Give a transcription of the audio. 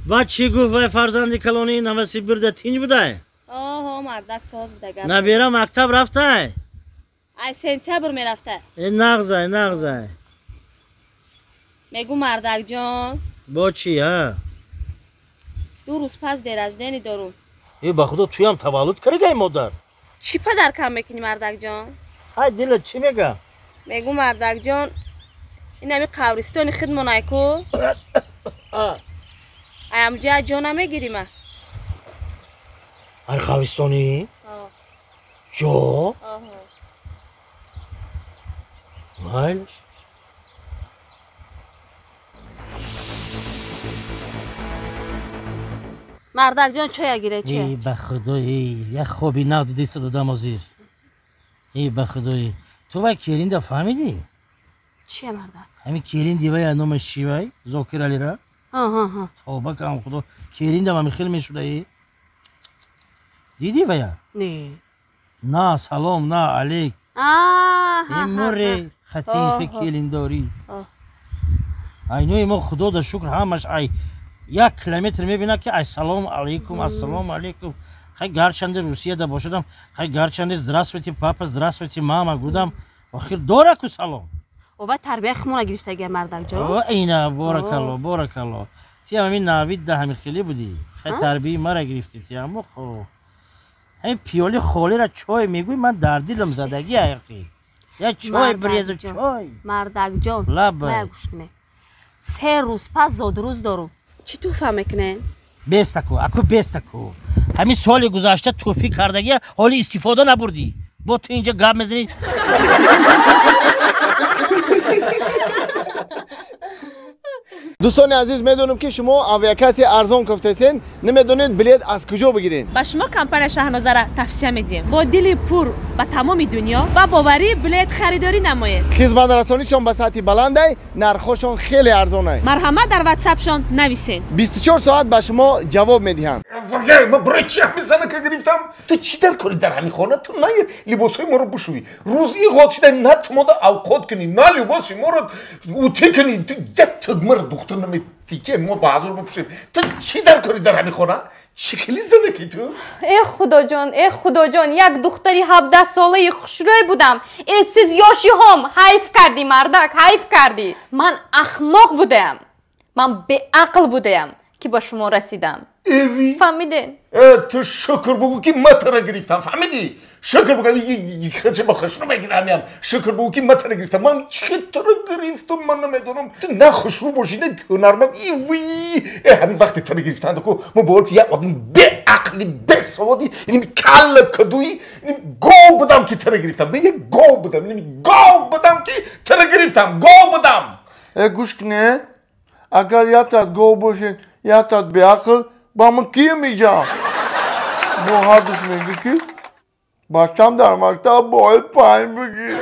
با چی گفت وای فرزندی کلونی نوسی برده تینج بوده؟ آها مردک ساز بوده نبیره مکتب رفته؟ ای سنتبر می رفته نغزه میگو مردک جان با چی ها؟ 2 روز پس دیرجدنی دارم ای با خدا توی هم تولد کرده ای مادر چی پدر کم میکنی مردک جان؟ های دلت چی میگه؟ میگو مردک جان این همی قبرستانی خدمانای کو ایم جا جا نمیگیری من ای قبرستانی؟ جا؟ آها مایلش مردک جان چای گیره چه؟ ای بخدایی یک خوابی نقد دیست دادم آزیر ای بخدایی تو وای کیرین ده فهمیدی؟ چیه مردک؟ همین کیرین دی وای نام شیوای زاکر علی را آها توبه کام خدا کیرین ده من خیلی میشوده ای دیدی وای؟ نه سلام نه علیک این موری خطین کیرین داری اینوی ما خدا ده شکر همش ای 1 کیلومتر میبینه که السلام علیکم السلام علیکم خیلی گرچنده روسیه ده باشدم خیلی گرچنده здравствуйте پاپا здравствуйте ماما گودم آخر داره کو سلام و تربیه خمونه گرفته گر مردک جان اینه بارک الله تی همین نوید ده همین خیلی بودی خیلی تربیه مرا گرفتی تی اما خب همین پیالی خالی را چای میگوی من در دلم زدگی اخی یا چای بریز چای مردک جان لب گوش کنه 3 روز پس زادروز دارم چی تو فهم میکنه؟ بیست کو همین سال گذشته توفیق کردگی حالی استفاده نبردی با تو اینجا گپ میزنی دوستان عزیز میدونم که شما اویاکسی ارزان گفتین نمیدونید بلیط از کجا بگیرین با شما کمپانی شاهنامه را توصیه میدیم با دلی پر به تمام دنیا و باوری بلیط خریداری نمایید خدمت رسانیشون به سطح بلنده نرخشون خیلی ارزانه مرحمت در واتساپشون نویسین 24 ساعت به شما جواب میدهند من برای چی همین زنه که گرفتم تو چی در کاری در همین خانه تو نه لباسای ما رو بشوی روزی قاچیده نه تو ما اوقات کنی نه لباسی ما رو اوتی کنی تو یک تگمر دختر نمیتی که ما با حضور بپوشیم تو چی در کاری در همین خانه شکلی زنه که تو ای خدا جان یک دختری 17 ساله خوشروی بودم ای سیز یاشی هم حیف کردی مردک حیف کردی من احمق بودم من به عقل بودم که با شما رسیدم فهمیدین؟ تو شکر بگو که من تره گرفتم فهمیدی؟ شکر بگو خیلی با خوشرو بگیرم شکر بگو که من تره گرفتم من چی تره گرفتم من نمیدونم تو نه خوشرو باشی نه هنرمند همین وقتی تره گرفتن دکو ما باید یک آدم به عقلی به سوادی اینی کل کدوی اینی گاو بودم که تره گرفتم من یک گاو بودم اینی گاو بودم که تره گرفتم گاو بودم گوش کنه اگر یادت گاو باشه یادت به عقل با من کی میجام با حدش میگه که بچم در مکتب باید پایین بگیر